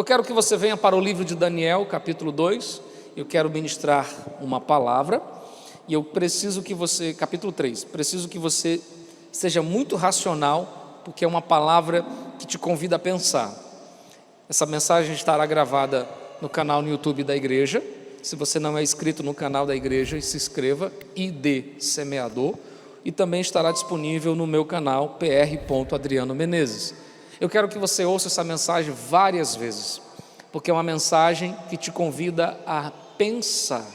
quero que você venha para o livro de Daniel, capítulo 2. Eu quero ministrar uma palavra. E eu preciso que você, capítulo 3, preciso que você seja muito racional, porque é uma palavra que te convida a pensar. Essa mensagem estará gravada no canal no YouTube da igreja. Se você não é inscrito no canal da igreja, se inscreva, ID Semeador. E também estará disponível no meu canal, pr.adriano Menezes. Eu quero que você ouça essa mensagem várias vezes, porque é uma mensagem que te convida a pensar.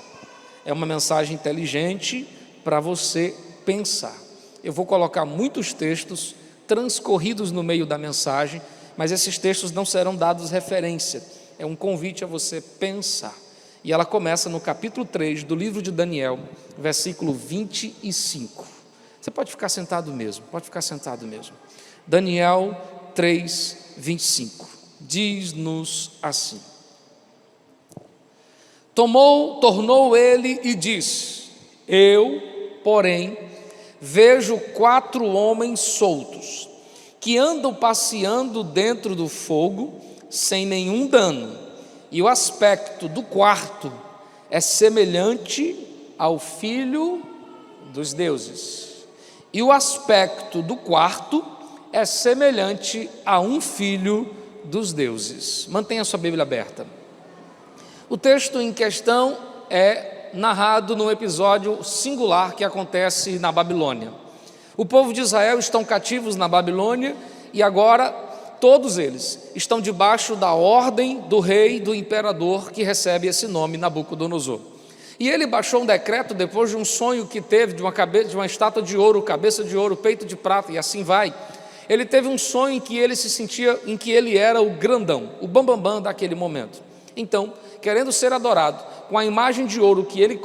É uma mensagem inteligente para você pensar. Eu vou colocar muitos textos transcorridos no meio da mensagem, mas esses textos não serão dados referência. É um convite a você pensar. E ela começa no capítulo 3 do livro de Daniel, versículo 25. Você pode ficar sentado mesmo, Daniel 3, 25. Diz-nos assim: Tornou ele e disse: Eu, porém, vejo 4 homens soltos, que andam passeando dentro do fogo, sem nenhum dano, e o aspecto do quarto é semelhante ao filho dos deuses. E o aspecto do quarto é semelhante a um filho dos deuses. Mantenha sua Bíblia aberta. O texto em questão é narrado num episódio singular que acontece na Babilônia. O povo de Israel estão cativos na Babilônia e agora todos eles estão debaixo da ordem do rei, do imperador, que recebe esse nome, Nabucodonosor. E ele baixou um decreto depois de um sonho que teve de uma estátua de ouro, cabeça de ouro, peito de prata e assim vai. Ele teve um sonho em que ele se sentia, em que ele era o grandão, o bambambam daquele momento. Então, querendo ser adorado com a imagem de ouro que ele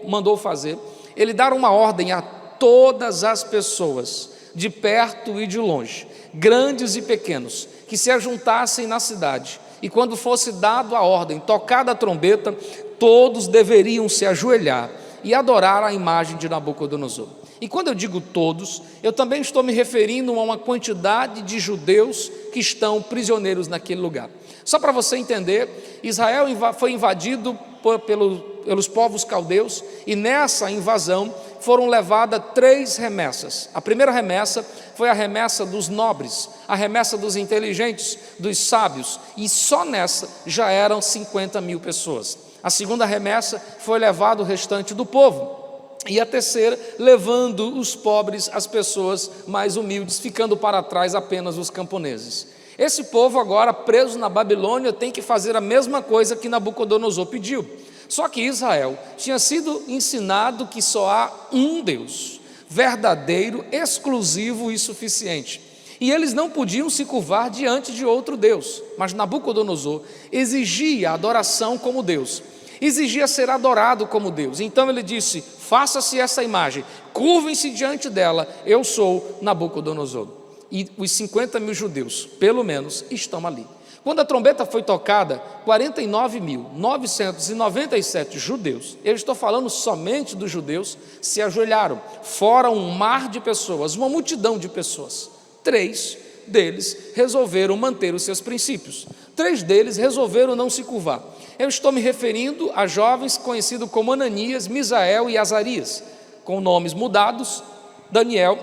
mandou fazer, ele dá uma ordem a todas as pessoas, de perto e de longe, grandes e pequenos, que se ajuntassem na cidade, e quando fosse dado a ordem, tocada a trombeta, todos deveriam se ajoelhar e adorar a imagem de Nabucodonosor. E quando eu digo todos, eu também estou me referindo a uma quantidade de judeus que estão prisioneiros naquele lugar. Só para você entender, Israel foi invadido pelos povos caldeus, e nessa invasão foram levadas 3 remessas. A primeira remessa foi a remessa dos nobres, a remessa dos inteligentes, dos sábios, e só nessa já eram 50 mil pessoas. A segunda remessa foi levado o restante do povo, e a terceira levando os pobres, as pessoas mais humildes, ficando para trás apenas os camponeses. Esse povo agora preso na Babilônia tem que fazer a mesma coisa que Nabucodonosor pediu. Só que Israel tinha sido ensinado que só há um Deus, verdadeiro, exclusivo e suficiente. E eles não podiam se curvar diante de outro Deus. Mas Nabucodonosor exigia adoração como Deus, exigia ser adorado como Deus. Então ele disse: faça-se essa imagem, curvem-se diante dela, eu sou Nabucodonosor. E os 50 mil judeus, pelo menos, estão ali. Quando a trombeta foi tocada, 49.997 judeus, eu estou falando somente dos judeus, se ajoelharam, fora um mar de pessoas, uma multidão de pessoas. 3 deles resolveram manter os seus princípios, 3 deles resolveram não se curvar. Eu estou me referindo a jovens conhecidos como Ananias, Misael e Azarias, com nomes mudados: Daniel,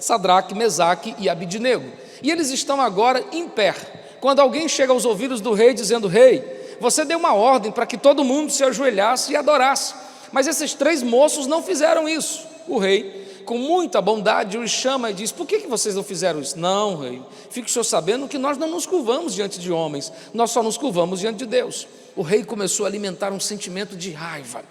Sadraque, Mesaque e Abidnego. E eles estão agora em pé. Quando alguém chega aos ouvidos do rei dizendo: rei, você deu uma ordem para que todo mundo se ajoelhasse e adorasse, mas esses 3 moços não fizeram isso. O rei, com muita bondade, os chama e diz: por que vocês não fizeram isso? Não, rei, fique o senhor sabendo que nós não nos curvamos diante de homens, nós só nos curvamos diante de Deus. O rei começou a alimentar um sentimento de raiva.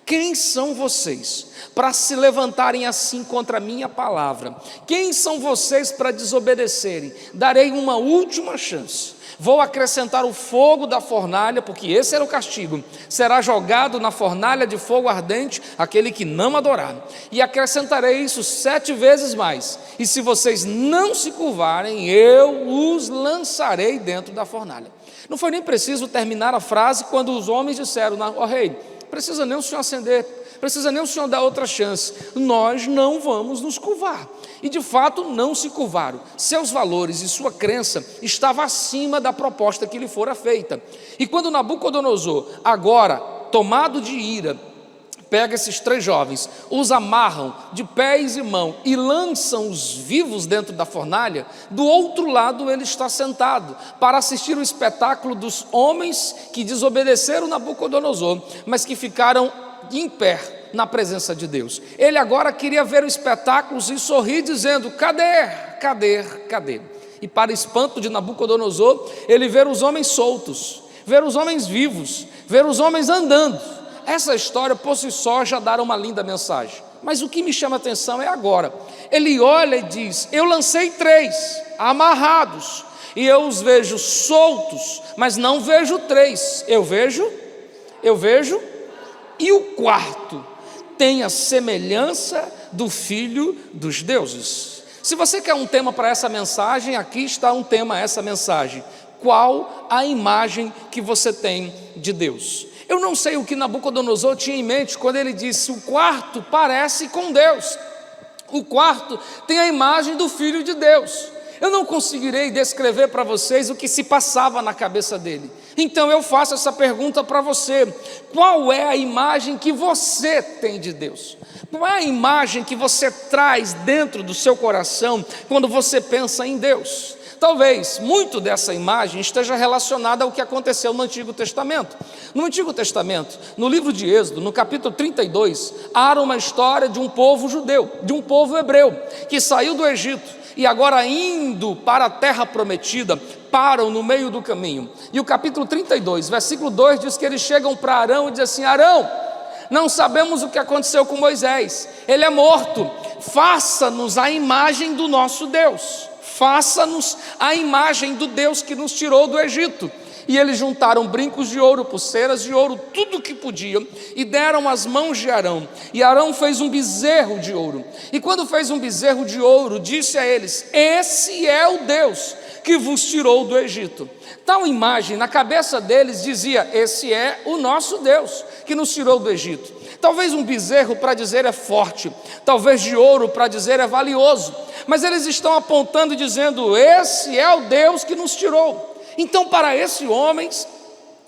Quem são vocês para se levantarem assim contra a minha palavra? Quem são vocês para desobedecerem? Darei uma última chance. Vou acrescentar o fogo da fornalha, porque esse era o castigo. Será jogado na fornalha de fogo ardente aquele que não adorar. E acrescentarei isso 7 vezes mais. E se vocês não se curvarem, eu os lançarei dentro da fornalha. Não foi nem preciso terminar a frase quando os homens disseram: ó rei, precisa nem o senhor acender, precisa nem o Senhor dar outra chance, nós não vamos nos curvar. E de fato não se curvaram. Seus valores e sua crença estavam acima da proposta que lhe fora feita. E quando Nabucodonosor, agora tomado de ira, pega esses 3 jovens, os amarram de pés e mãos e lançam-os vivos dentro da fornalha, do outro lado ele está sentado para assistir o espetáculo dos homens que desobedeceram Nabucodonosor, mas que ficaram em pé na presença de Deus. Ele agora queria ver o espetáculo e sorrir dizendo: cadê, cadê, cadê? E para espanto de Nabucodonosor, ele vê os homens soltos, vê os homens vivos, vê os homens andando. Essa história por si só já dá uma linda mensagem, mas o que me chama a atenção é agora, ele olha e diz: eu lancei 3 amarrados, e eu os vejo soltos, mas não vejo 3, eu vejo, e o quarto tem a semelhança do Filho dos deuses. Se você quer um tema para essa mensagem, aqui está um tema, essa mensagem: qual a imagem que você tem de Deus? Eu não sei o que Nabucodonosor tinha em mente quando ele disse: o quarto parece com Deus, o quarto tem a imagem do Filho de Deus. Eu não conseguirei descrever para vocês o que se passava na cabeça dele. Então eu faço essa pergunta para você: qual é a imagem que você tem de Deus? Qual é a imagem que você traz dentro do seu coração quando você pensa em Deus? Talvez muito dessa imagem esteja relacionada ao que aconteceu no Antigo Testamento. No Antigo Testamento, no livro de Êxodo, no capítulo 32, há uma história de um povo judeu, de um povo hebreu, que saiu do Egito e agora indo para a terra prometida, param no meio do caminho. E o capítulo 32, versículo 2 diz que eles chegam para Arão e dizem assim: Arão, não sabemos o que aconteceu com Moisés, ele é morto, faça-nos a imagem do nosso Deus, faça-nos a imagem do Deus que nos tirou do Egito. E eles juntaram brincos de ouro, pulseiras de ouro, tudo o que podiam, e deram às mãos de Arão. E Arão fez um bezerro de ouro. E quando fez um bezerro de ouro, disse a eles: esse é o Deus que vos tirou do Egito. Tal imagem na cabeça deles dizia: esse é o nosso Deus que nos tirou do Egito. Talvez um bezerro para dizer é forte, talvez de ouro para dizer é valioso, mas eles estão apontando e dizendo: esse é o Deus que nos tirou. Então, para esses homens,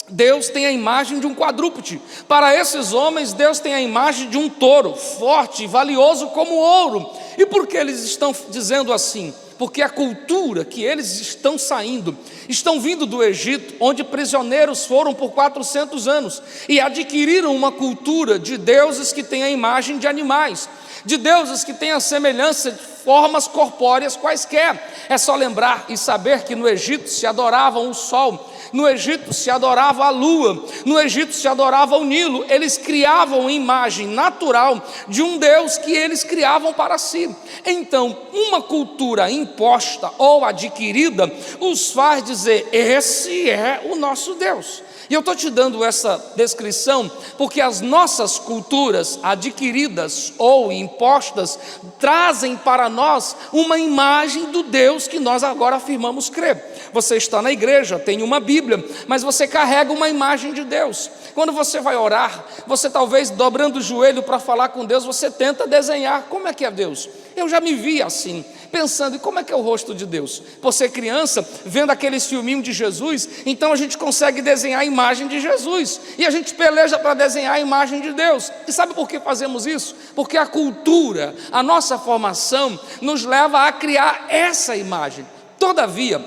Deus tem a imagem de um quadrúpede. Para esses homens, Deus tem a imagem de um touro, forte e valioso como ouro. E por que eles estão dizendo assim? Porque a cultura que eles estão saindo, estão vindo do Egito, onde prisioneiros foram por 400 anos, e adquiriram uma cultura de deuses que têm a imagem de animais, de deuses que têm a semelhança de formas corpóreas quaisquer. É só lembrar e saber que no Egito se adoravam o sol, no Egito se adorava a lua, no Egito se adorava o Nilo. Eles criavam imagem natural de um Deus que eles criavam para si. Então, uma cultura imposta ou adquirida os faz dizer: esse é o nosso Deus. E eu estou te dando essa descrição porque as nossas culturas adquiridas ou impostas trazem para nós uma imagem do Deus que nós agora afirmamos crer. Você está na igreja, tem uma Bíblia, mas você carrega uma imagem de Deus. Quando você vai orar, você talvez dobrando o joelho para falar com Deus, você tenta desenhar como é que é Deus. Eu já me vi assim, pensando: e como é que é o rosto de Deus? Por ser criança, vendo aqueles filminhos de Jesus, então a gente consegue desenhar a imagem de Jesus, e a gente peleja para desenhar a imagem de Deus. E sabe por que fazemos isso? Porque a cultura, a nossa formação, nos leva a criar essa imagem. Todavia,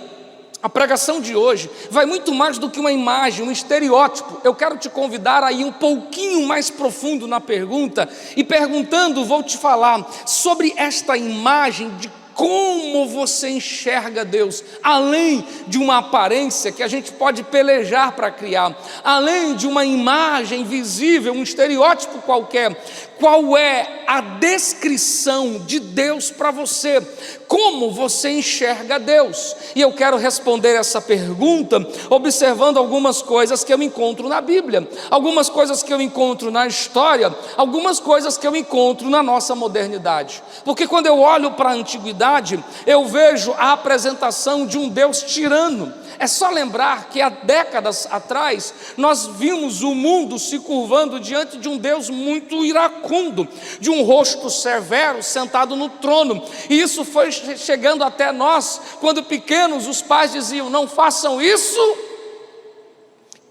a pregação de hoje vai muito mais do que uma imagem, um estereótipo. Eu quero te convidar a ir um pouquinho mais profundo na pergunta, e perguntando, vou te falar sobre esta imagem de como você enxerga Deus, além de uma aparência que a gente pode pelejar para criar, além de uma imagem visível, um estereótipo qualquer. qual é a descrição de Deus para você? Como você enxerga Deus? E eu quero responder essa pergunta observando algumas coisas que eu encontro na Bíblia, algumas coisas que eu encontro na história, algumas coisas que eu encontro na nossa modernidade. Porque quando eu olho para a antiguidade, eu vejo a apresentação de um Deus tirano. É só lembrar que há décadas atrás nós vimos o mundo se curvando diante de um Deus muito iracundo, de um rosto severo sentado no trono. E isso foi chegando até nós quando pequenos os pais diziam: não façam isso,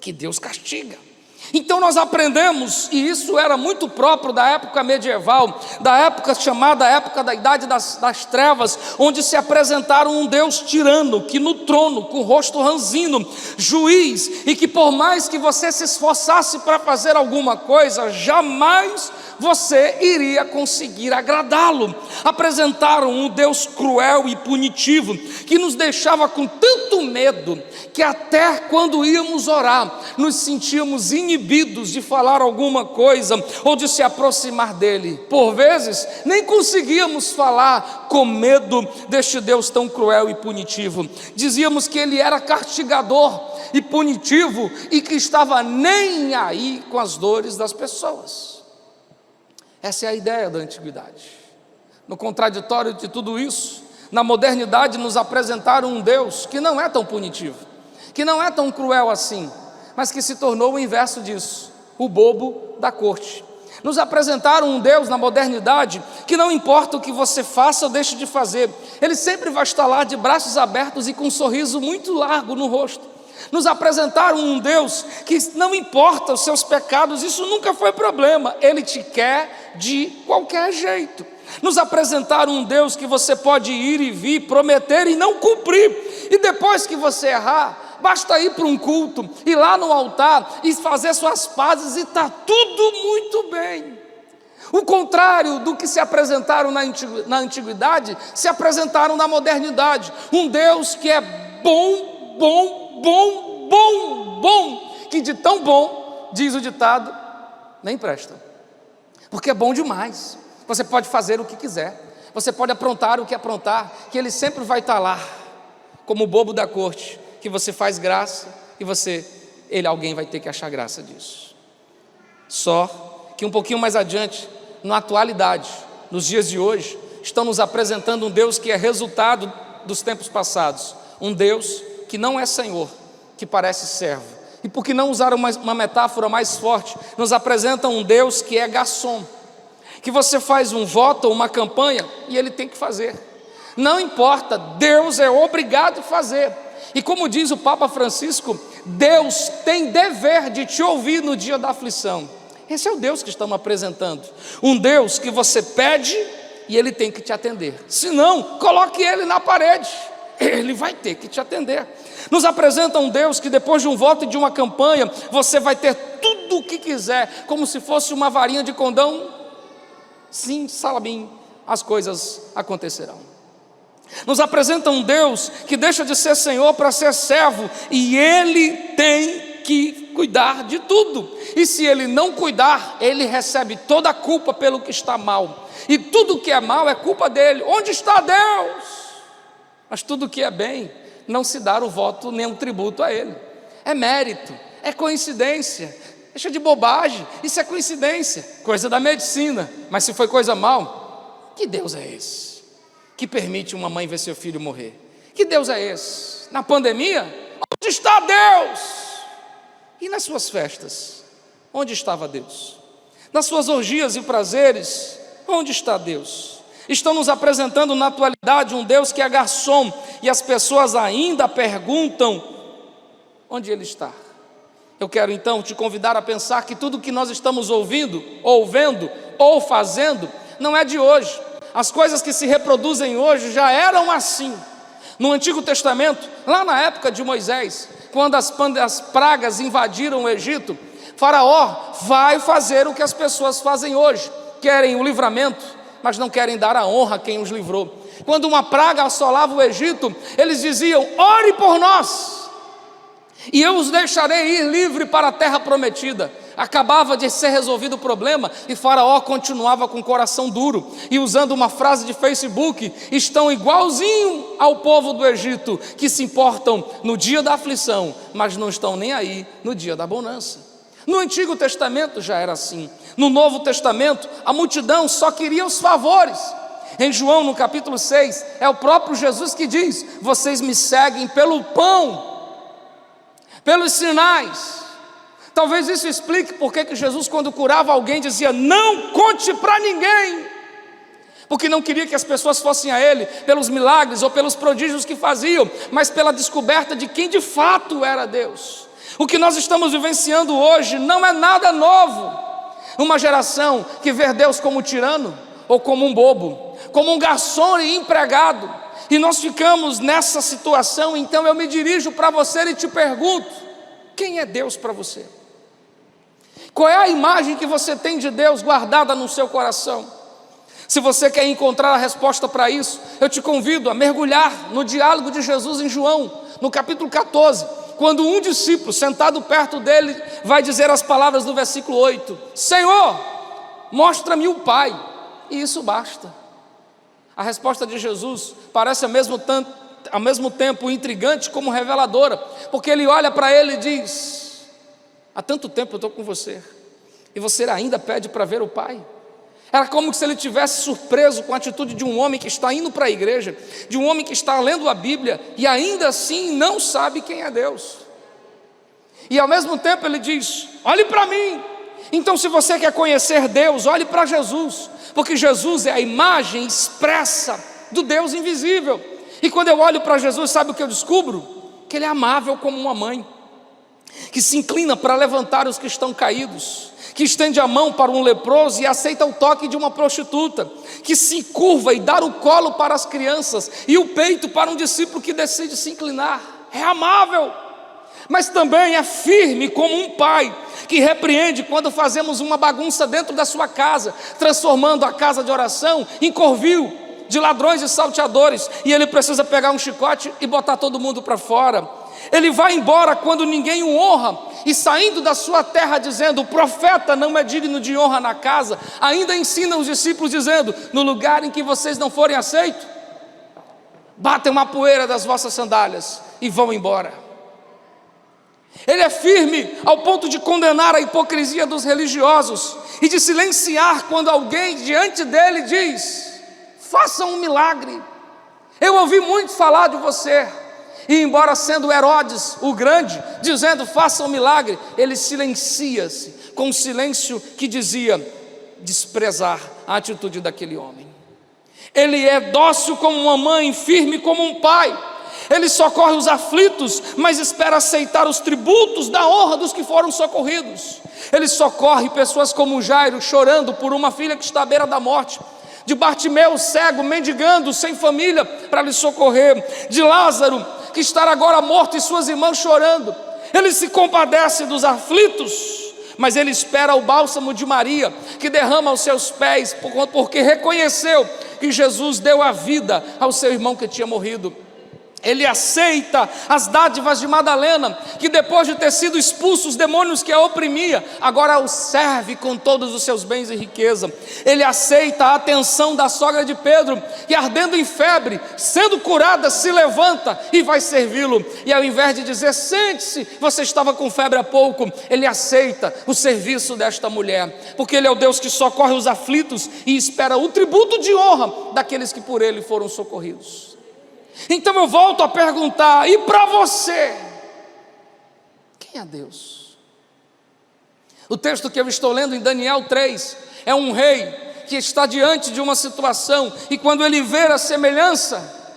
que Deus castiga. Então nós aprendemos, e isso era muito próprio da época medieval, da época chamada época da Idade das Trevas, onde se apresentaram um Deus tirano, que no trono, com o rosto ranzino, juiz, e que por mais que você se esforçasse para fazer alguma coisa, jamais você iria conseguir agradá-lo. Apresentaram um Deus cruel e punitivo, que nos deixava com tanto medo, que até quando íamos orar, nos sentíamos inibidos de falar alguma coisa, ou de se aproximar dele. Por vezes, nem conseguíamos falar com medo deste Deus tão cruel e punitivo. Dizíamos que ele era castigador e punitivo, e que estava nem aí com as dores das pessoas. Essa é a ideia da antiguidade. No contraditório de tudo isso, na modernidade nos apresentaram um Deus que não é tão punitivo, que não é tão cruel assim, mas que se tornou o inverso disso, o bobo da corte. Nos apresentaram um Deus na modernidade que não importa o que você faça ou deixe de fazer, ele sempre vai estar lá de braços abertos e com um sorriso muito largo no rosto. Nos apresentaram um Deus que não importa os seus pecados, isso nunca foi problema, ele te quer de qualquer jeito. Nos apresentaram um Deus que você pode ir e vir, prometer e não cumprir, e depois que você errar, basta ir para um culto, ir lá no altar e fazer suas pazes e está tudo muito bem. O contrário do que se apresentaram na antiguidade, se apresentaram na modernidade. Um Deus que é bom, que de tão bom, diz o ditado, nem presta. Porque é bom demais. Você pode fazer o que quiser, você pode aprontar o que aprontar, que ele sempre vai estar lá, como o bobo da corte, que você faz graça e alguém vai ter que achar graça disso. Só que um pouquinho mais adiante, na atualidade, nos dias de hoje, estão nos apresentando um Deus que é resultado dos tempos passados, um Deus que não é Senhor, que parece servo. E por que não usar uma metáfora mais forte, nos apresentam um Deus que é garçom, que você faz um voto ou uma campanha e ele tem que fazer. Não importa, Deus é obrigado a fazer. E como diz o Papa Francisco, Deus tem dever de te ouvir no dia da aflição. Esse é o Deus que estamos apresentando. Um Deus que você pede e ele tem que te atender. Se não, coloque ele na parede, ele vai ter que te atender. Nos apresenta um Deus que depois de um voto e de uma campanha, você vai ter tudo o que quiser, como se fosse uma varinha de condão. Sim, salabim, as coisas acontecerão. Nos apresenta um Deus que deixa de ser Senhor para ser servo, e ele tem que cuidar de tudo. E se ele não cuidar, ele recebe toda a culpa pelo que está mal. E tudo que é mal é culpa dele. Onde está Deus? Mas tudo que é bem, não se dá o voto nem um tributo a ele. É mérito, é coincidência. Deixa de bobagem, isso é coincidência, coisa da medicina. Mas se foi coisa mal, que Deus é esse que permite uma mãe ver seu filho morrer? Que Deus é esse? Na pandemia, onde está Deus? E nas suas festas, onde estava Deus? Nas suas orgias e prazeres, onde está Deus? Estão nos apresentando na atualidade um Deus que é garçom, e as pessoas ainda perguntam onde ele está. Eu quero então te convidar a pensar que tudo que nós estamos ouvindo, ou vendo, ou fazendo, não é de hoje. As coisas que se reproduzem hoje já eram assim. No Antigo Testamento, lá na época de Moisés, quando as pragas invadiram o Egito, Faraó vai fazer o que as pessoas fazem hoje. Querem o livramento, mas não querem dar a honra a quem os livrou. Quando uma praga assolava o Egito, eles diziam: ore por nós, e eu os deixarei ir livre para a terra prometida. Acabava de ser resolvido o problema e Faraó continuava com o coração duro e usando uma frase de Facebook: estão igualzinho ao povo do Egito, que se importam no dia da aflição, mas não estão nem aí no dia da bonança. No Antigo Testamento já era assim. No Novo Testamento, a multidão só queria os favores. Em João, no capítulo 6, é o próprio Jesus que diz: vocês me seguem pelo pão, pelos sinais. Talvez isso explique porque que Jesus, quando curava alguém, dizia: não conte para ninguém, porque não queria que as pessoas fossem a Ele pelos milagres ou pelos prodígios que faziam, mas pela descoberta de quem de fato era Deus. O que nós estamos vivenciando hoje não é nada novo. Uma geração que vê Deus como tirano ou como um bobo, como um garçom e empregado, e nós ficamos nessa situação. Então eu me dirijo para você e te pergunto: quem é Deus para você? Qual é a imagem que você tem de Deus guardada no seu coração? Se você quer encontrar a resposta para isso, eu te convido a mergulhar no diálogo de Jesus em João, no capítulo 14, quando um discípulo sentado perto dele vai dizer as palavras do versículo 8: Senhor, mostra-me o Pai, e isso basta. A resposta de Jesus parece ao mesmo tempo intrigante como reveladora, porque ele olha para ele e diz: há tanto tempo eu estou com você, e você ainda pede para ver o Pai? Era como se ele tivesse surpreso com a atitude de um homem que está indo para a igreja, de um homem que está lendo a Bíblia e ainda assim não sabe quem é Deus. E ao mesmo tempo ele diz: olhe para mim. Então, se você quer conhecer Deus, olhe para Jesus, porque Jesus é a imagem expressa do Deus invisível. E quando eu olho para Jesus, sabe o que eu descubro? Que Ele é amável como uma mãe, que se inclina para levantar os que estão caídos, que estende a mão para um leproso e aceita o toque de uma prostituta, que se curva e dá o colo para as crianças e o peito para um discípulo que decide se inclinar. É amável, mas também é firme como um pai, que repreende quando fazemos uma bagunça dentro da sua casa, transformando a casa de oração em covil de ladrões e salteadores, e ele precisa pegar um chicote e botar todo mundo para fora. Ele vai embora quando ninguém o honra, e saindo da sua terra dizendo: o profeta não é digno de honra na casa, ainda ensina os discípulos dizendo: no lugar em que vocês não forem aceitos, batem uma poeira das vossas sandálias e vão embora. Ele é firme ao ponto de condenar a hipocrisia dos religiosos e de silenciar quando alguém diante dele diz: faça um milagre. Eu ouvi muito falar de você. E embora sendo Herodes o grande, dizendo faça um milagre, ele silencia-se com um silêncio que dizia desprezar a atitude daquele homem. Ele é dócil como uma mãe, firme como um pai. Ele socorre os aflitos, mas espera aceitar os tributos da honra dos que foram socorridos. Ele socorre pessoas como Jairo, chorando por uma filha que está à beira da morte, de Bartimeu, cego, mendigando, sem família para lhe socorrer, de Lázaro, que está agora morto e suas irmãs chorando. Ele se compadece dos aflitos, mas ele espera o bálsamo de Maria, que derrama aos seus pés, porque reconheceu que Jesus deu a vida ao seu irmão que tinha morrido. Ele aceita as dádivas de Madalena, que depois de ter sido expulso os demônios que a oprimia, agora o serve com todos os seus bens e riqueza. Ele aceita a atenção da sogra de Pedro, que ardendo em febre, sendo curada, se levanta e vai servi-lo. E ao invés de dizer: sente-se, você estava com febre há pouco, ele aceita o serviço desta mulher, porque ele é o Deus que socorre os aflitos e espera o tributo de honra daqueles que por ele foram socorridos. Então eu volto a perguntar: e para você, quem é Deus? O texto que eu estou lendo em Daniel 3 é um rei que está diante de uma situação, e quando ele vê a semelhança,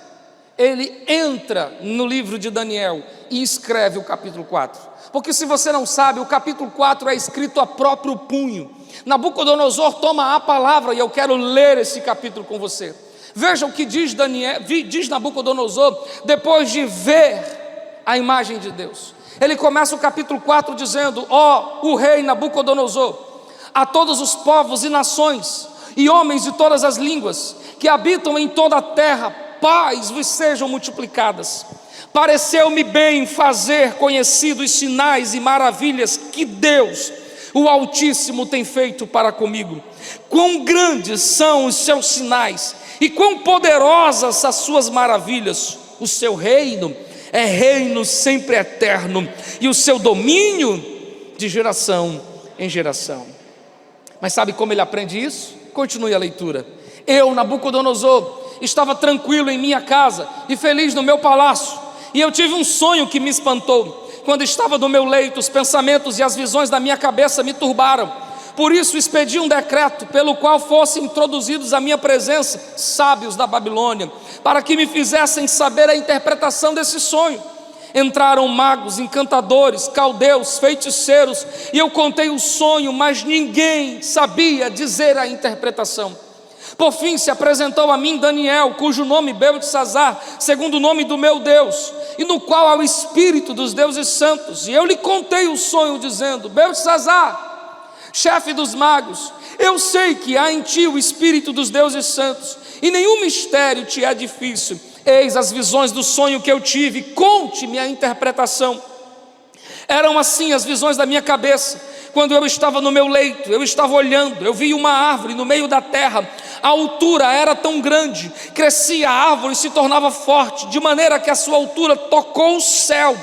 ele entra no livro de Daniel e escreve o capítulo 4. Porque se você não sabe, o capítulo 4 é escrito a próprio punho. Nabucodonosor toma a palavra, e eu quero ler esse capítulo com você. Veja o que diz Nabucodonosor depois de ver a imagem de Deus. Ele começa o capítulo 4 dizendo: ó, o rei Nabucodonosor, a todos os povos e nações, e homens de todas as línguas, que habitam em toda a terra, paz vos sejam multiplicadas. Pareceu-me bem fazer conhecidos sinais e maravilhas que Deus, o Altíssimo tem feito para comigo. Quão grandes são os seus sinais, e quão poderosas as suas maravilhas. O seu reino é reino sempre eterno, e o seu domínio de geração em geração. Mas sabe como ele aprende isso? Continue a leitura. Eu, Nabucodonosor, estava tranquilo em minha casa e feliz no meu palácio, e eu tive um sonho que me espantou. Quando estava no meu leito, os pensamentos e as visões da minha cabeça me turbaram. Por isso expedi um decreto pelo qual fossem introduzidos à minha presença sábios da Babilônia, para que me fizessem saber a interpretação desse sonho. Entraram magos, encantadores, caldeus, feiticeiros, e eu contei o sonho, mas ninguém sabia dizer a interpretação. Por fim se apresentou a mim Daniel, cujo nome Beltesazar, segundo o nome do meu Deus, e no qual há o espírito dos deuses santos. E eu lhe contei o sonho, dizendo: Beltesazar, chefe dos magos, eu sei que há em ti o espírito dos deuses santos, e nenhum mistério te é difícil. Eis as visões do sonho que eu tive, conte-me a interpretação. Eram assim as visões da minha cabeça. Quando eu estava no meu leito, eu estava olhando, eu vi uma árvore no meio da terra. A altura era tão grande, crescia a árvore e se tornava forte, de maneira que a sua altura tocou o céu.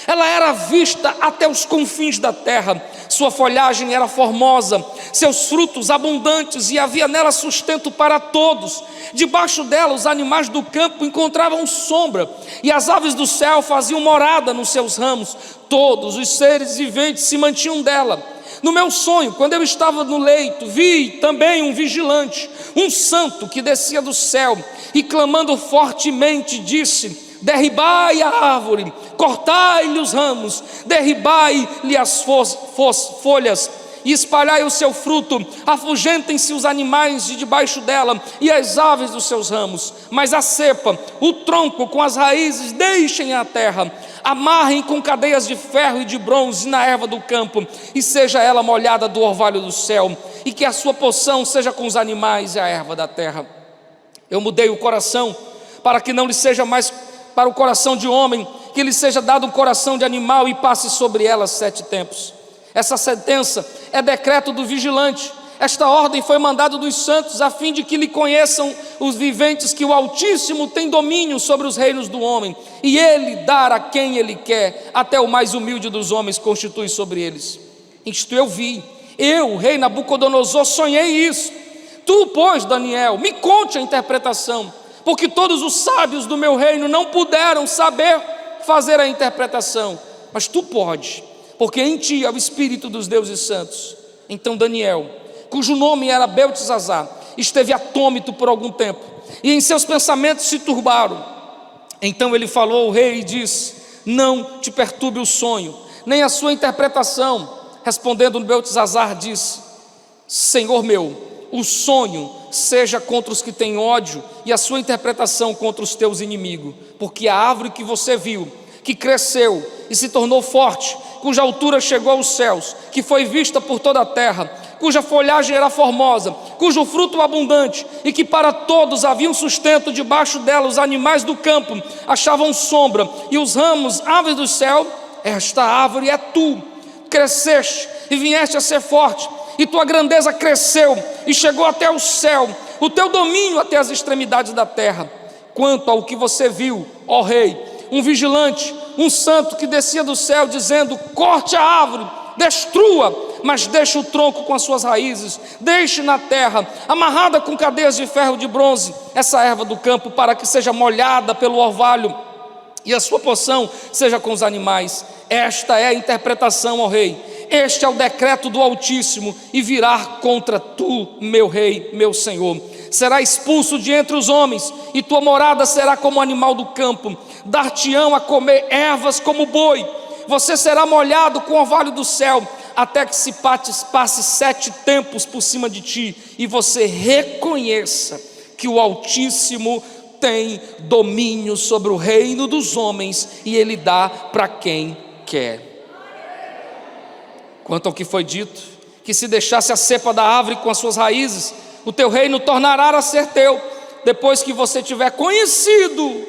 Ela era vista até os confins da terra. Sua folhagem era formosa, seus frutos abundantes, e havia nela sustento para todos. Debaixo dela os animais do campo encontravam sombra, e as aves do céu faziam morada nos seus ramos. Todos os seres viventes se mantinham dela. No meu sonho, quando eu estava no leito, vi também um vigilante, um santo que descia do céu, e clamando fortemente disse: derribai a árvore, cortai-lhe os ramos, derribai-lhe as folhas e espalhai o seu fruto, afugentem-se os animais de debaixo dela e as aves dos seus ramos, mas a cepa, o tronco com as raízes deixem a terra, amarrem com cadeias de ferro e de bronze na erva do campo, e seja ela molhada do orvalho do céu, e que a sua poção seja com os animais e a erva da terra. Eu mudei o coração, para que não lhe seja mais para o coração de homem, que lhe seja dado um coração de animal, e passe sobre ela 7 tempos. Essa sentença é decreto do vigilante. Esta ordem foi mandada dos santos, a fim de que lhe conheçam os viventes que o Altíssimo tem domínio sobre os reinos do homem, e ele dar a quem ele quer, até o mais humilde dos homens constitui sobre eles. Isto eu vi, eu, rei Nabucodonosor, sonhei isso. Tu, pois, Daniel, me conte a interpretação, porque todos os sábios do meu reino não puderam saber fazer a interpretação, mas tu podes, porque em ti é o espírito dos deuses santos. Então Daniel, cujo nome era Beltesazar, esteve atônito por algum tempo, e em seus pensamentos se turbaram. Então ele falou ao rei e disse: não te perturbe o sonho, nem a sua interpretação. Respondendo Beltesazar disse: Senhor meu, o sonho seja contra os que têm ódio, e a sua interpretação contra os teus inimigos, porque a árvore que você viu, que cresceu e se tornou forte, cuja altura chegou aos céus, que foi vista por toda a terra, cuja folhagem era formosa, cujo fruto abundante, e que para todos havia um sustento, debaixo dela os animais do campo achavam sombra, e os ramos, aves do céu, esta árvore é tu, cresceste e vieste a ser forte, e tua grandeza cresceu e chegou até o céu, o teu domínio até as extremidades da terra. Quanto ao que você viu, ó rei, um vigilante, um santo que descia do céu, dizendo: corte a árvore, destrua, mas deixe o tronco com as suas raízes, deixe na terra, amarrada com cadeias de ferro e de bronze, essa erva do campo, para que seja molhada pelo orvalho, e a sua poção seja com os animais. Esta é a interpretação, ó rei, este é o decreto do Altíssimo, e virá contra tu, meu rei, meu senhor. Será expulso de entre os homens, e tua morada será como animal do campo, dar-te-ão a comer ervas como boi, você será molhado com o orvalho do céu, até que se passe 7 tempos por cima de ti, e você reconheça que o Altíssimo tem domínio sobre o reino dos homens, e ele dá para quem quer. Quanto ao que foi dito, que se deixasse a cepa da árvore com as suas raízes, o teu reino tornará a ser teu, depois que você tiver conhecido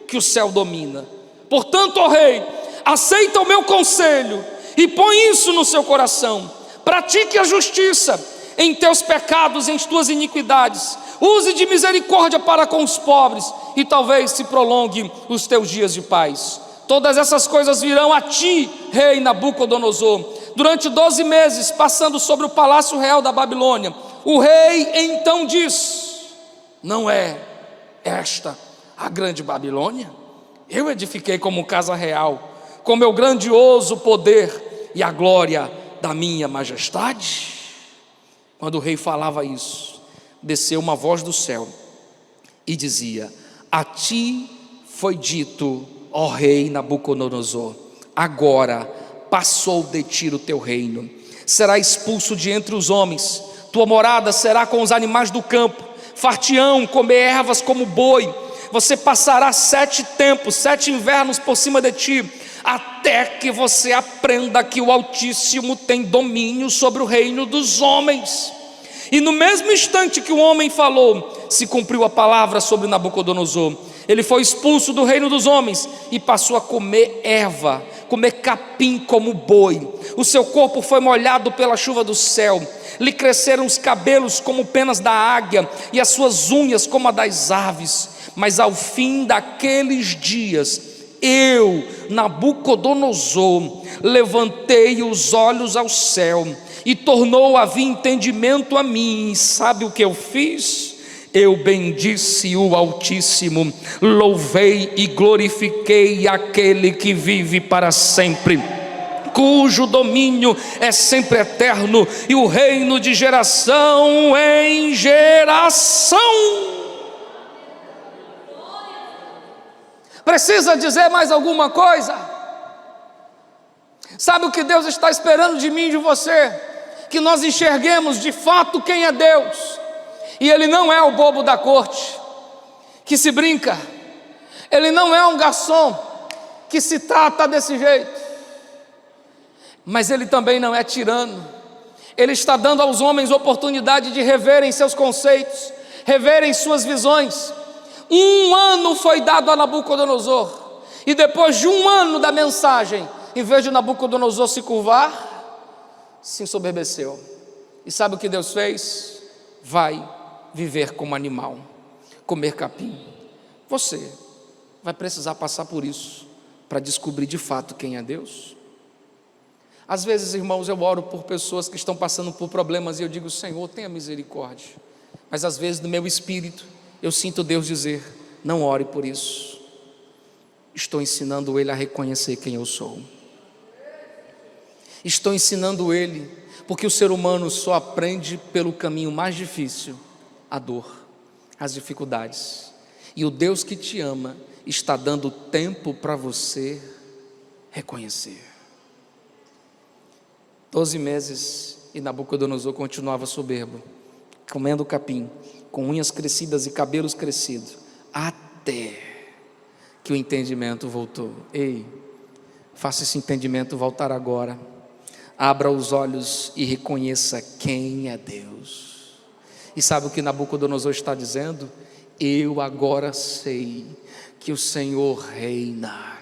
que o céu domina. Portanto, ó rei, aceita o meu conselho, e põe isso no seu coração, pratique a justiça em teus pecados, em tuas iniquidades, use de misericórdia para com os pobres, e talvez se prolongue os teus dias de paz. Todas essas coisas virão a ti, rei Nabucodonosor, durante 12 meses, passando sobre o palácio real da Babilônia. O rei então diz: não é esta a grande Babilônia? Eu edifiquei como casa real, com meu grandioso poder e a glória da minha majestade. Quando o rei falava isso, desceu uma voz do céu e dizia: a ti foi dito, ó rei Nabucodonosor, agora passou de ti o teu reino, será expulso de entre os homens, tua morada será com os animais do campo, far-te-ão comer ervas como boi, você passará 7 tempos, 7 invernos por cima de ti, até que você aprenda que o Altíssimo tem domínio sobre o reino dos homens. E no mesmo instante que o homem falou, se cumpriu a palavra sobre Nabucodonosor. Ele foi expulso do reino dos homens e passou a comer erva, comer capim como boi. O seu corpo foi molhado pela chuva do céu, lhe cresceram os cabelos como penas da águia e as suas unhas como a das aves. Mas ao fim daqueles dias, eu, Nabucodonosor, levantei os olhos ao céu e tornou a vir entendimento a mim. E sabe o que eu fiz? Eu bendisse o Altíssimo, louvei e glorifiquei aquele que vive para sempre, cujo domínio é sempre eterno, e o reino de geração em geração. Precisa dizer mais alguma coisa? Sabe o que Deus está esperando de mim e de você? Que nós enxerguemos de fato quem é Deus. E Ele não é o bobo da corte, que se brinca. Ele não é um garçom, que se trata desse jeito. Mas Ele também não é tirano. Ele está dando aos homens oportunidade de reverem seus conceitos, reverem suas visões. 1 ano foi dado a Nabucodonosor, e depois de 1 ano da mensagem, em vez de Nabucodonosor se curvar, se ensoberbeceu. E sabe o que Deus fez? Vai viver como animal, comer capim. Você vai precisar passar por isso para descobrir de fato quem é Deus. Às vezes, irmãos, eu oro por pessoas que estão passando por problemas e eu digo: Senhor, tenha misericórdia. Mas às vezes no meu espírito eu sinto Deus dizer: não ore por isso. Estou ensinando ele a reconhecer quem eu sou. Estou ensinando ele, porque o ser humano só aprende pelo caminho mais difícil, a dor, as dificuldades. E o Deus que te ama está dando tempo para você reconhecer. 12 meses e Nabucodonosor continuava soberbo, comendo capim, com unhas crescidas e cabelos crescidos, até que o entendimento voltou. Ei, faça esse entendimento voltar agora. Abra os olhos e reconheça quem é Deus. E sabe o que Nabucodonosor está dizendo? Eu agora sei que o Senhor reina,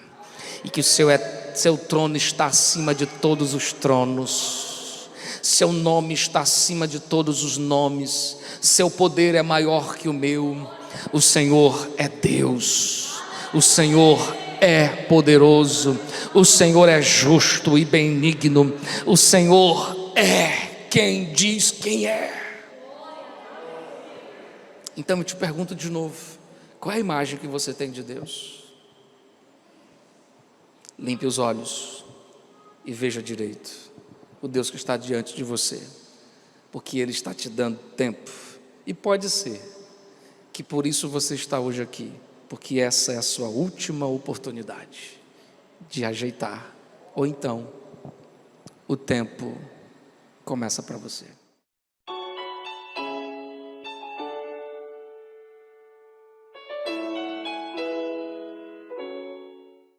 e que o seu trono está acima de todos os tronos, seu nome está acima de todos os nomes, seu poder é maior que o meu. O Senhor é Deus, o Senhor é poderoso, o Senhor é justo e benigno, o Senhor é quem diz quem é. Então eu te pergunto de novo: qual é a imagem que você tem de Deus? Limpe os olhos e veja direito o Deus que está diante de você, porque Ele está te dando tempo. E pode ser que por isso você está hoje aqui, porque essa é a sua última oportunidade de ajeitar, ou então o tempo começa para você.